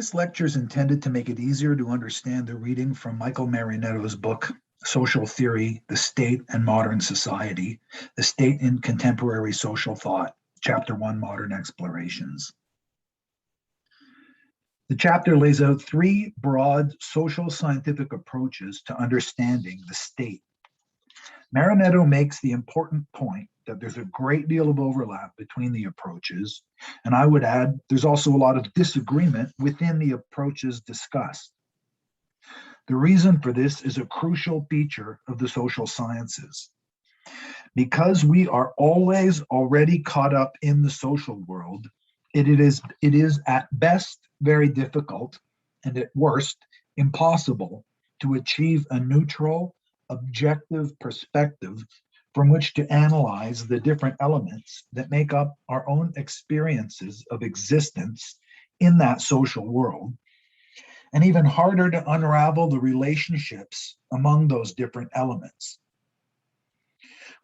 This lecture is intended to make it easier to understand the reading from Michael Marinetto's book, Social Theory, the State and Modern Society, the State in Contemporary Social Thought, Chapter 1, Modern Explorations. The chapter lays out three broad social scientific approaches to understanding the state. Marinetto makes the important point that there's a great deal of overlap between the approaches, and I would add there's also a lot of disagreement within the approaches discussed. The reason for this is a crucial feature of the social sciences. Because we are always already caught up in the social world, it is at best very difficult, and at worst impossible, to achieve a neutral, objective perspective from which to analyze the different elements that make up our own experiences of existence in that social world, and even harder to unravel the relationships among those different elements.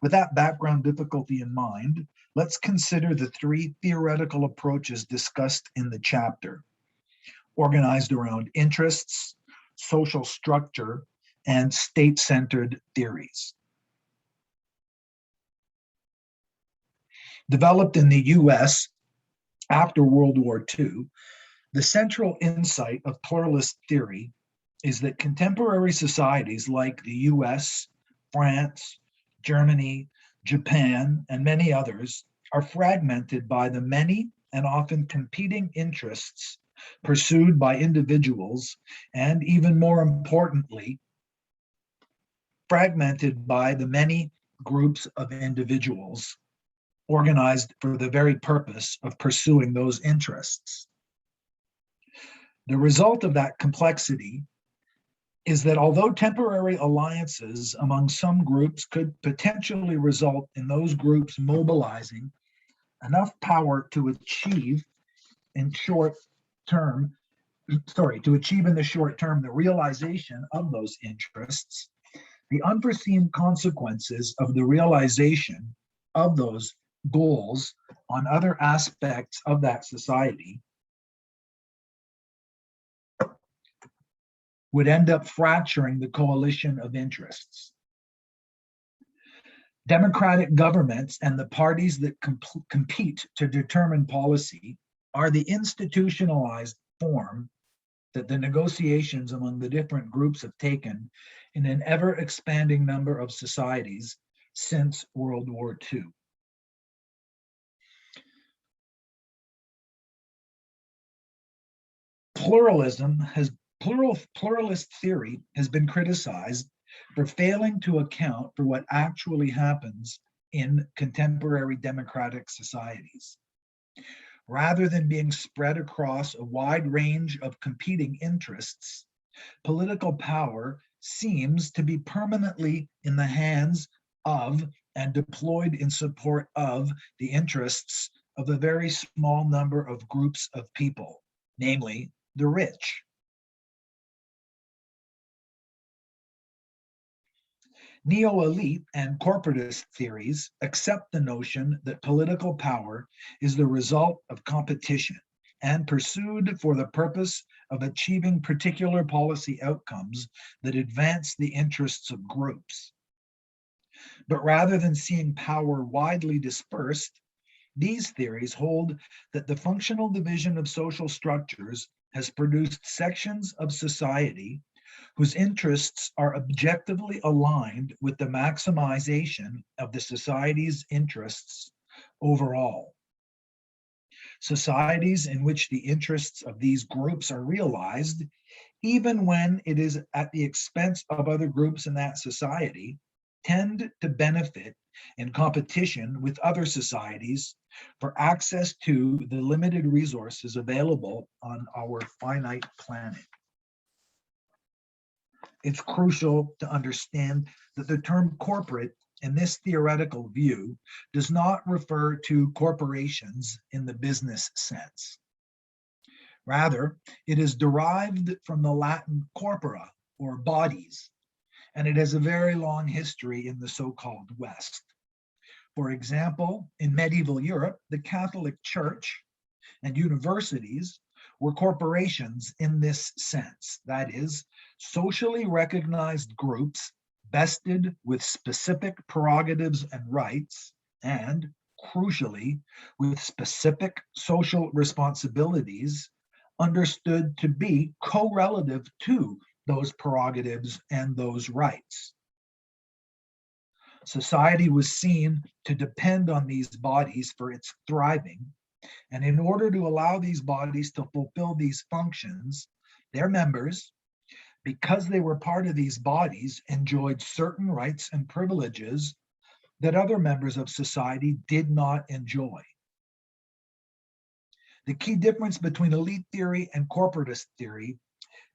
With that background difficulty in mind, let's consider the three theoretical approaches discussed in the chapter, organized around interests, social structure, and state-centered theories. Developed in the US after World War II, the central insight of pluralist theory is that contemporary societies like the US, France, Germany, Japan, and many others are fragmented by the many and often competing interests pursued by individuals, and even more importantly, fragmented by the many groups of individuals organized for the very purpose of pursuing those interests. The result of that complexity is that although temporary alliances among some groups could potentially result in those groups mobilizing enough power to achieve in the short term the realization of those interests, the unforeseen consequences of the realization of those goals on other aspects of that society would end up fracturing the coalition of interests. Democratic governments and the parties that compete to determine policy are the institutionalized form that the negotiations among the different groups have taken in an ever-expanding number of societies since World War II. Pluralist theory has been criticized for failing to account for what actually happens in contemporary democratic societies. Rather than being spread across a wide range of competing interests, political power seems to be permanently in the hands of and deployed in support of the interests of a very small number of groups of people, namely the rich. Neo-elite and corporatist theories accept the notion that political power is the result of competition and pursued for the purpose of achieving particular policy outcomes that advance the interests of groups. But rather than seeing power widely dispersed, these theories hold that the functional division of social structures has produced sections of society whose interests are objectively aligned with the maximization of the society's interests overall. Societies in which the interests of these groups are realized, even when it is at the expense of other groups in that society, tend to benefit in competition with other societies for access to the limited resources available on our finite planet. It's crucial to understand that the term corporate in this theoretical view does not refer to corporations in the business sense. Rather, it is derived from the Latin corpora, or bodies, and it has a very long history in the so-called West. For example, in medieval Europe, the Catholic Church and universities were corporations in this sense, that is, socially recognized groups vested with specific prerogatives and rights, and, crucially, with specific social responsibilities understood to be correlative to those prerogatives and those rights. Society was seen to depend on these bodies for its thriving, and in order to allow these bodies to fulfill these functions, their members, because they were part of these bodies, enjoyed certain rights and privileges that other members of society did not enjoy. The key difference between elite theory and corporatist theory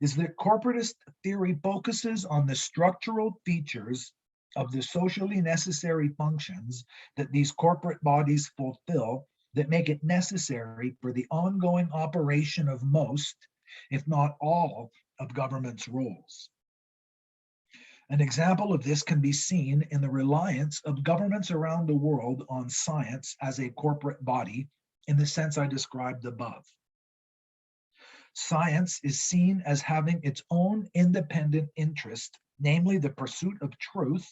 is that corporatist theory focuses on the structural features of the socially necessary functions that these corporate bodies fulfill that make it necessary for the ongoing operation of most, if not all, of government's roles. An example of this can be seen in the reliance of governments around the world on science as a corporate body in the sense I described above. Science is seen as having its own independent interest, namely the pursuit of truth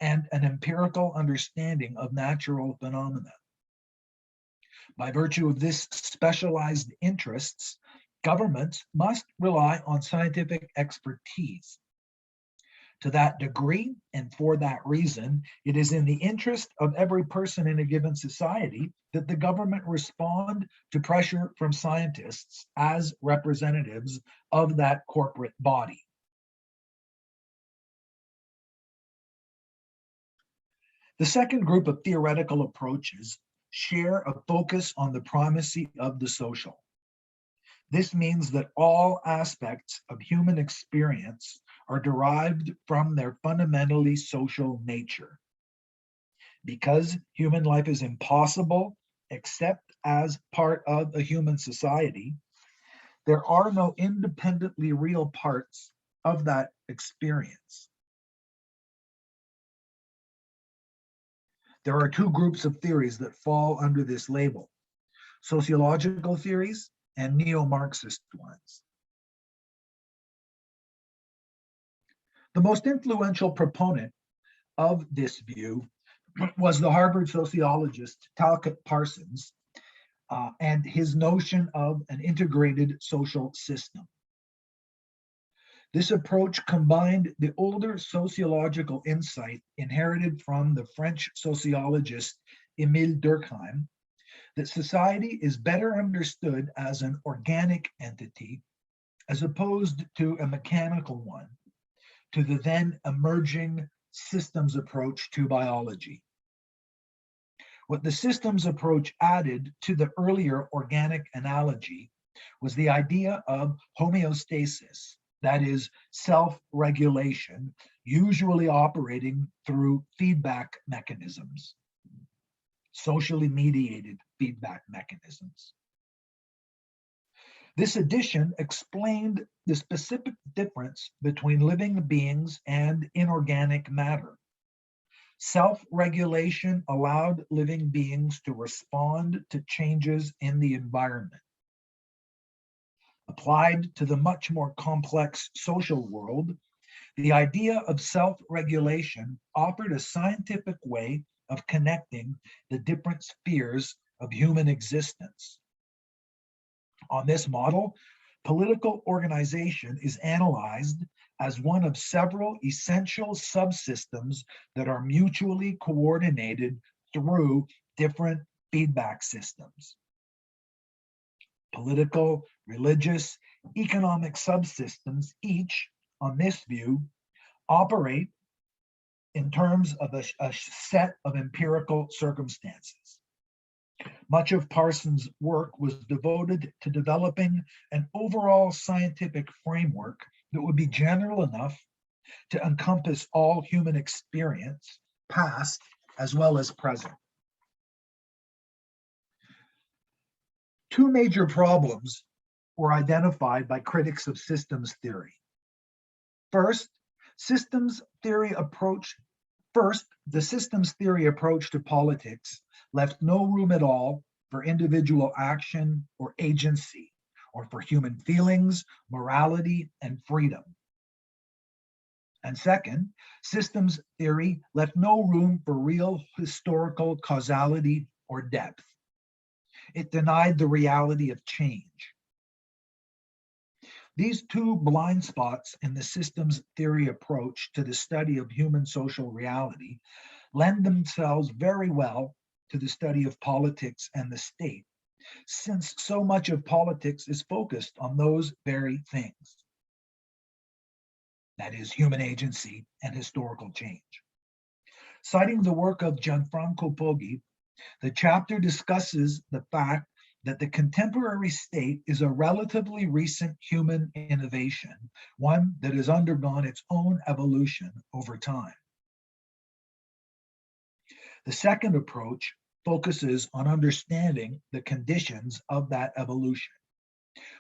and an empirical understanding of natural phenomena. By virtue of this specialized interests, governments must rely on scientific expertise. To that degree, and for that reason, it is in the interest of every person in a given society that the government respond to pressure from scientists as representatives of that corporate body. The second group of theoretical approaches share a focus on the primacy of the social. This means that all aspects of human experience are derived from their fundamentally social nature. Because human life is impossible except as part of a human society, there are no independently real parts of that experience. There are two groups of theories that fall under this label: sociological theories and neo-Marxist ones. The most influential proponent of this view was the Harvard sociologist Talcott Parsons and his notion of an integrated social system. This approach combined the older sociological insight inherited from the French sociologist Émile Durkheim that society is better understood as an organic entity as opposed to a mechanical one, to the then emerging systems approach to biology. What the systems approach added to the earlier organic analogy was the idea of homeostasis, that is, self-regulation, usually operating through feedback mechanisms, socially mediated feedback mechanisms. This addition explained the specific difference between living beings and inorganic matter. Self-regulation allowed living beings to respond to changes in the environment. Applied to the much more complex social world, the idea of self-regulation offered a scientific way of connecting the different spheres of human existence. On this model, political organization is analyzed as one of several essential subsystems that are mutually coordinated through different feedback systems. Political, religious, economic subsystems each, on this view, operate in terms of a set of empirical circumstances. Much of Parsons' work was devoted to developing an overall scientific framework that would be general enough to encompass all human experience, past as well as present. Two major problems were identified by critics of systems theory. First, the systems theory approach to politics left no room at all for individual action or agency, or for human feelings, morality, and freedom. And second, systems theory left no room for real historical causality or depth. It denied the reality of change. These two blind spots in the systems theory approach to the study of human social reality lend themselves very well to the study of politics and the state, since so much of politics is focused on those very things. That is, human agency and historical change. Citing the work of Gianfranco Poggi, the chapter discusses the fact that the contemporary state is a relatively recent human innovation, one that has undergone its own evolution over time. The second approach focuses on understanding the conditions of that evolution.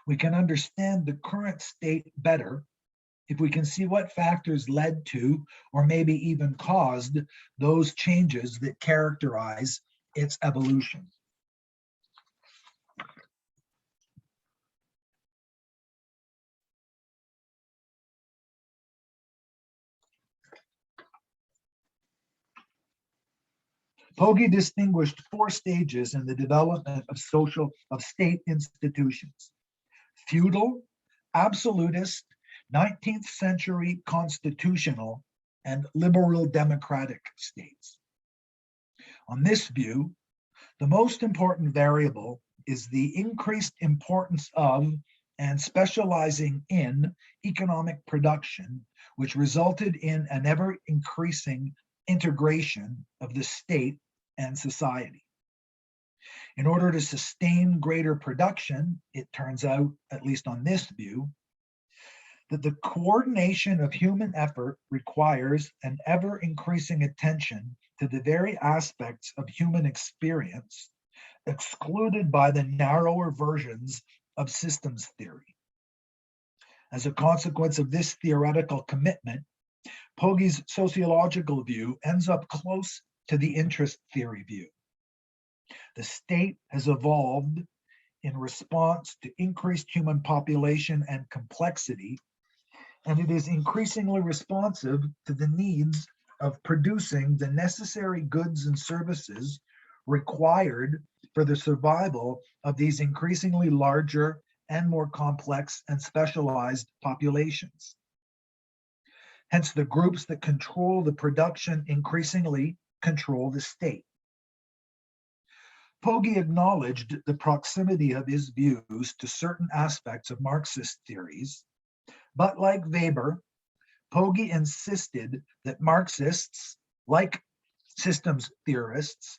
We can understand the current state better if we can see what factors led to, or maybe even caused, those changes that characterize its evolution. Poggi distinguished four stages in the development of state institutions: feudal, absolutist, 19th century constitutional, and liberal democratic states. On this view, the most important variable is the increased importance of and specializing in economic production, which resulted in an ever-increasing integration of the state and society. In order to sustain greater production, it turns out, at least on this view, that the coordination of human effort requires an ever-increasing attention to the very aspects of human experience excluded by the narrower versions of systems theory. As a consequence of this theoretical commitment, Poggi's sociological view ends up close to the interest theory view. The state has evolved in response to increased human population and complexity, and it is increasingly responsive to the needs of producing the necessary goods and services required for the survival of these increasingly larger and more complex and specialized populations. Hence, the groups that control the production increasingly control the state. Poggi acknowledged the proximity of his views to certain aspects of Marxist theories, but like Weber, Poggi insisted that Marxists, like systems theorists,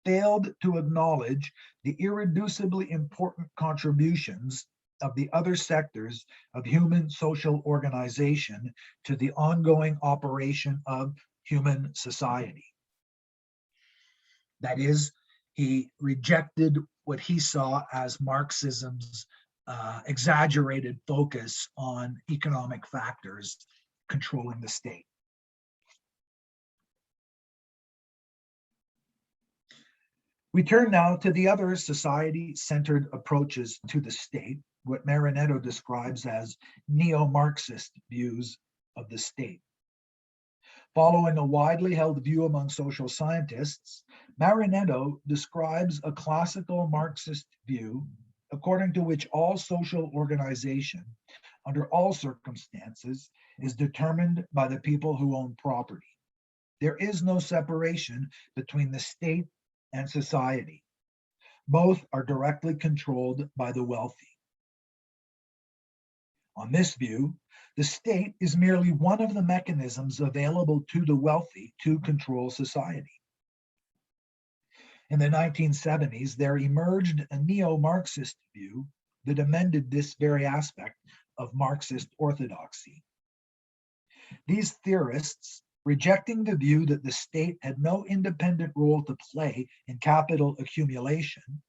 failed to acknowledge the irreducibly important contributions of the other sectors of human social organization to the ongoing operation of human society. That is, he rejected what he saw as Marxism's exaggerated focus on economic factors controlling the state. We turn now to the other society-centered approaches to the state, what Marinetto describes as neo-Marxist views of the state. Following a widely held view among social scientists, Marinetto describes a classical Marxist view according to which all social organization, under all circumstances, is determined by the people who own property. There is no separation between the state and society. Both are directly controlled by the wealthy. On this view, the state is merely one of the mechanisms available to the wealthy to control society. In the 1970s, there emerged a neo-Marxist view that amended this very aspect of Marxist orthodoxy. These theorists, rejecting the view that the state had no independent role to play in capital accumulation,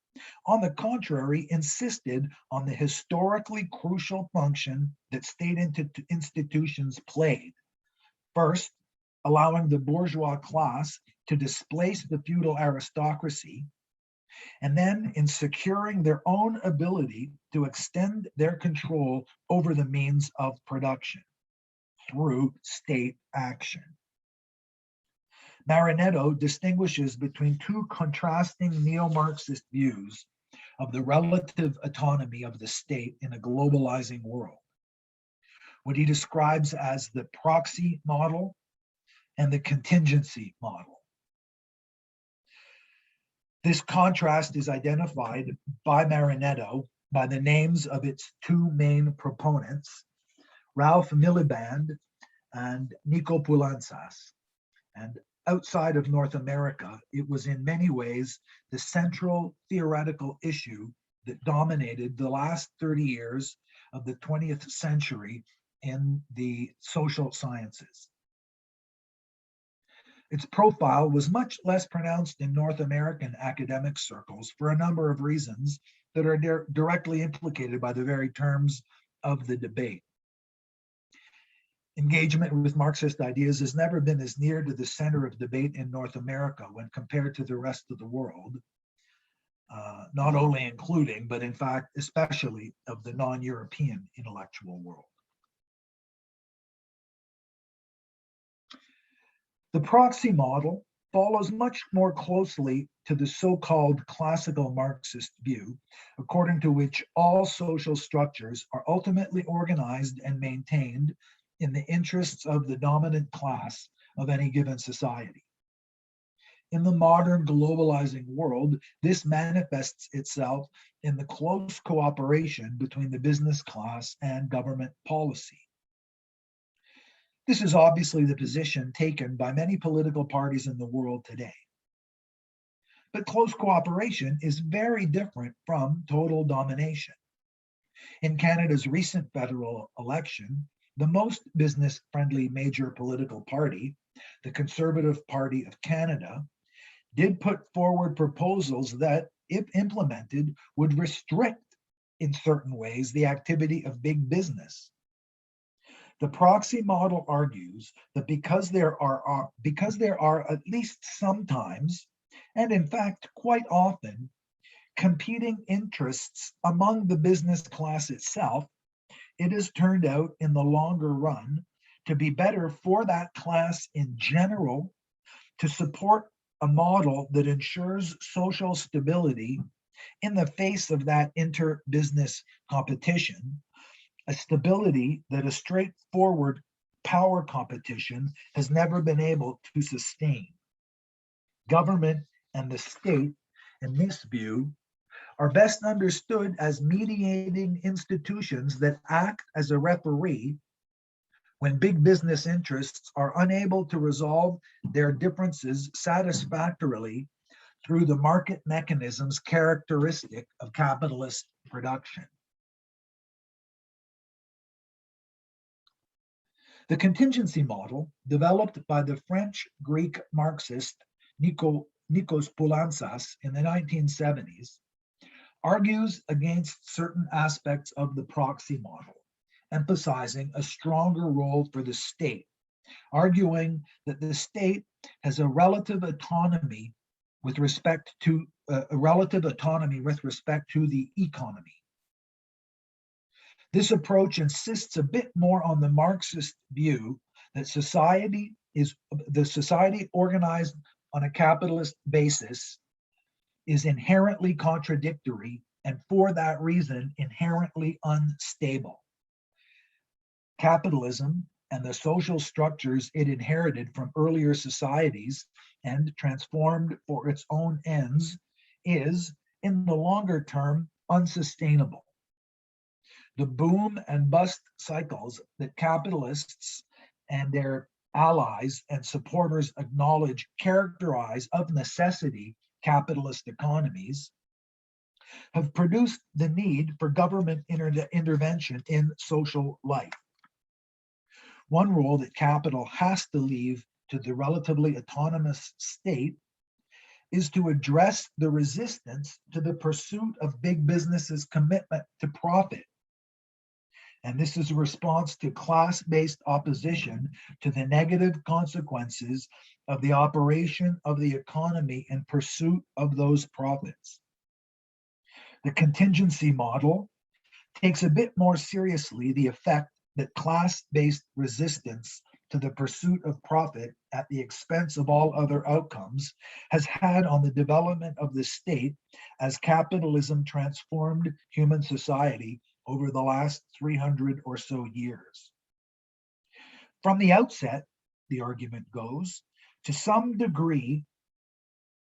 on the contrary, insisted on the historically crucial function that state institutions played. First, allowing the bourgeois class to displace the feudal aristocracy, and then in securing their own ability to extend their control over the means of production through state action. Marinetto distinguishes between two contrasting neo-Marxist views of the relative autonomy of the state in a globalizing world, what he describes as the Proxy Model and the Contingency Model. This contrast is identified by Marinetto by the names of its two main proponents, Ralph Miliband and Nico Poulantzas. And outside of North America, it was in many ways the central theoretical issue that dominated the last 30 years of the 20th century in the social sciences. Its profile was much less pronounced in North American academic circles for a number of reasons that are directly implicated by the very terms of the debate. Engagement with Marxist ideas has never been as near to the center of debate in North America when compared to the rest of the world, not only including, but in fact, especially of the non-European intellectual world. The proxy model follows much more closely to the so-called classical Marxist view, according to which all social structures are ultimately organized and maintained in the interests of the dominant class of any given society. In the modern globalizing world, this manifests itself in the close cooperation between the business class and government policy. This is obviously the position taken by many political parties in the world today. But close cooperation is very different from total domination. In Canada's recent federal election, the most business-friendly major political party, the Conservative Party of Canada, did put forward proposals that, if implemented, would restrict in certain ways the activity of big business. The proxy model argues that because there are at least sometimes, and in fact quite often, competing interests among the business class itself, it has turned out in the longer run to be better for that class in general to support a model that ensures social stability in the face of that inter-business competition, a stability that a straightforward power competition has never been able to sustain. Government and the state, in this view, are best understood as mediating institutions that act as a referee when big business interests are unable to resolve their differences satisfactorily through the market mechanisms characteristic of capitalist production. The contingency model, developed by the French-Greek Marxist Nikos Poulantzas in the 1970s, argues against certain aspects of the proxy model, emphasizing a stronger role for the state, arguing that the state has a relative autonomy with respect to the economy. This approach insists a bit more on the Marxist view that the society organized on a capitalist basis is inherently contradictory and for that reason inherently unstable. Capitalism and the social structures it inherited from earlier societies and transformed for its own ends is, in the longer term, unsustainable. The boom and bust cycles that capitalists and their allies and supporters acknowledge characterize of necessity capitalist economies have produced the need for government intervention in social life. One role that capital has to leave to the relatively autonomous state is to address the resistance to the pursuit of big business's commitment to profit. And this is a response to class-based opposition to the negative consequences of the operation of the economy in pursuit of those profits. The contingency model takes a bit more seriously the effect that class-based resistance to the pursuit of profit at the expense of all other outcomes has had on the development of the state as capitalism transformed human society over the last 300 or so years. From the outset, the argument goes, to some degree,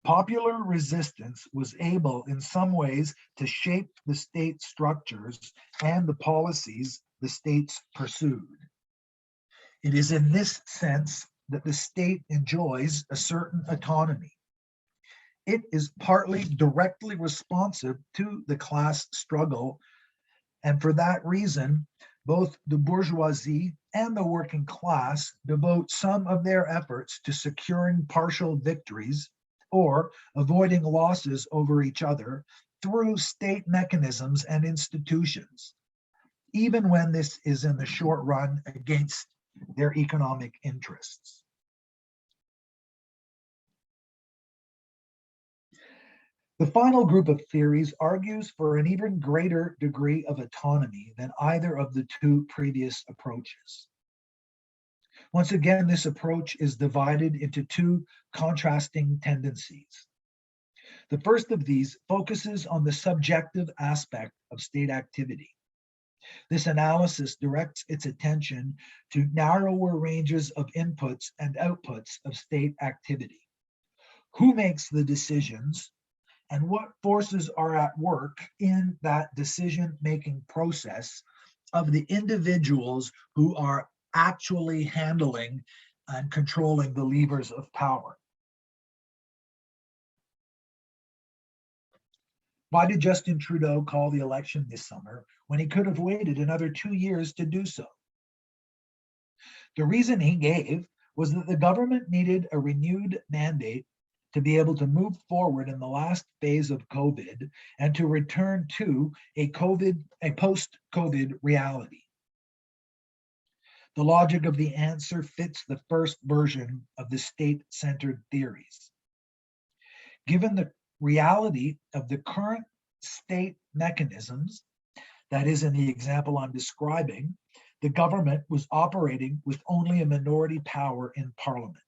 popular resistance was able in some ways to shape the state structures and the policies the states pursued. It is in this sense that the state enjoys a certain autonomy. It is partly directly responsive to the class struggle, and for that reason, both the bourgeoisie and the working class devote some of their efforts to securing partial victories or avoiding losses over each other through state mechanisms and institutions, even when this is in the short run against their economic interests. The final group of theories argues for an even greater degree of autonomy than either of the two previous approaches. Once again, this approach is divided into two contrasting tendencies. The first of these focuses on the subjective aspect of state activity. This analysis directs its attention to narrower ranges of inputs and outputs of state activity. Who makes the decisions and what forces are at work in that decision-making process of the individuals who are actually handling and controlling the levers of power? Why did Justin Trudeau call the election this summer when he could have waited another 2 years to do so? The reason he gave was that the government needed a renewed mandate to be able to move forward in the last phase of COVID and to return to a post-COVID reality. The logic of the answer fits the first version of the state-centered theories. Given the reality of the current state mechanisms, that is, in the example I'm describing, the government was operating with only a minority power in Parliament.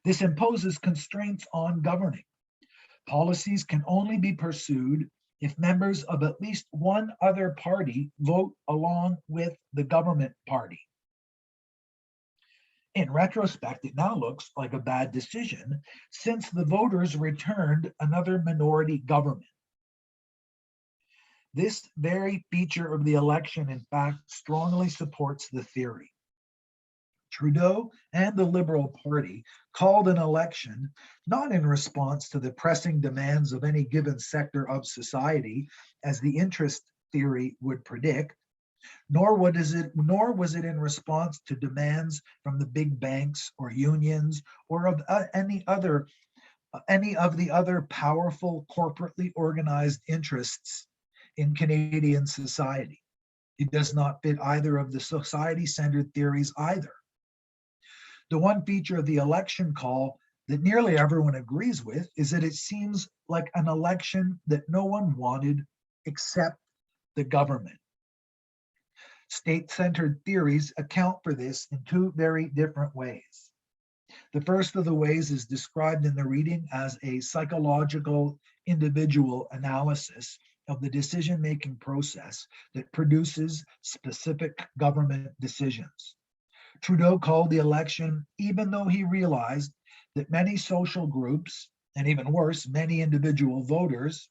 This imposes constraints on governing. Policies can only be pursued if members of at least one other party vote along with the government party. In retrospect, it now looks like a bad decision since the voters returned another minority government. This very feature of the election, in fact, strongly supports the theory. Trudeau and the Liberal Party called an election not in response to the pressing demands of any given sector of society, as the interest theory would predict, nor was it in response to demands from the big banks or unions or of any of the other powerful corporately organized interests in Canadian society. It does not fit either of the society-centered theories either. The one feature of the election call that nearly everyone agrees with is that it seems like an election that no one wanted except the government. State-centered theories account for this in two very different ways. The first of the ways is described in the reading as a psychological individual analysis of the decision-making process that produces specific government decisions. Trudeau called the election even though he realized that many social groups, and even worse, many individual voters,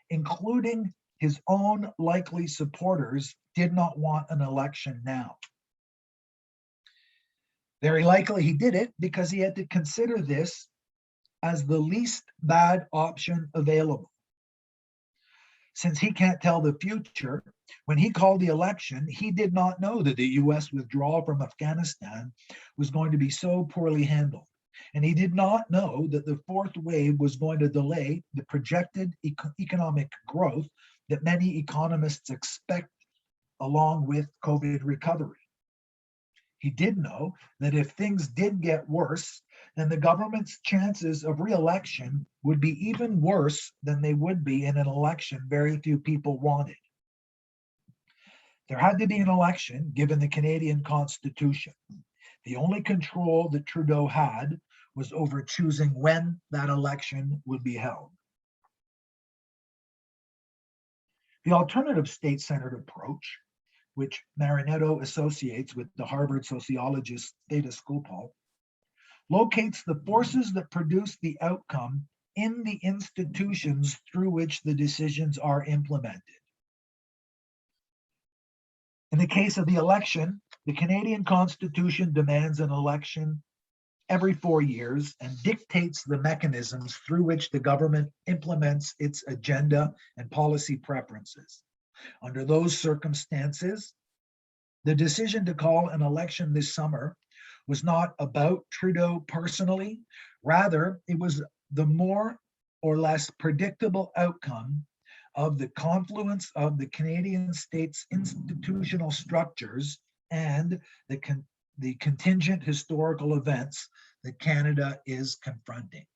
including his own likely supporters, did not want an election now. Very likely he did it because he had to consider this as the least bad option available. Since he can't tell the future, when he called the election, he did not know that the US withdrawal from Afghanistan was going to be so poorly handled. And he did not know that the fourth wave was going to delay the projected economic growth that many economists expect along with COVID recovery. He did know that if things did get worse, then the government's chances of re-election would be even worse than they would be in an election very few people wanted. There had to be an election given the Canadian Constitution. The only control that Trudeau had was over choosing when that election would be held. The alternative state-centered approach, which Marinetto associates with the Harvard sociologist status quo, locates the forces that produce the outcome in the institutions through which the decisions are implemented. In the case of the election, the Canadian Constitution demands an election every 4 years and dictates the mechanisms through which the government implements its agenda and policy preferences. Under those circumstances, the decision to call an election this summer was not about Trudeau personally. Rather, it was the more or less predictable outcome of the confluence of the Canadian state's institutional structures and the contingent historical events that Canada is confronting.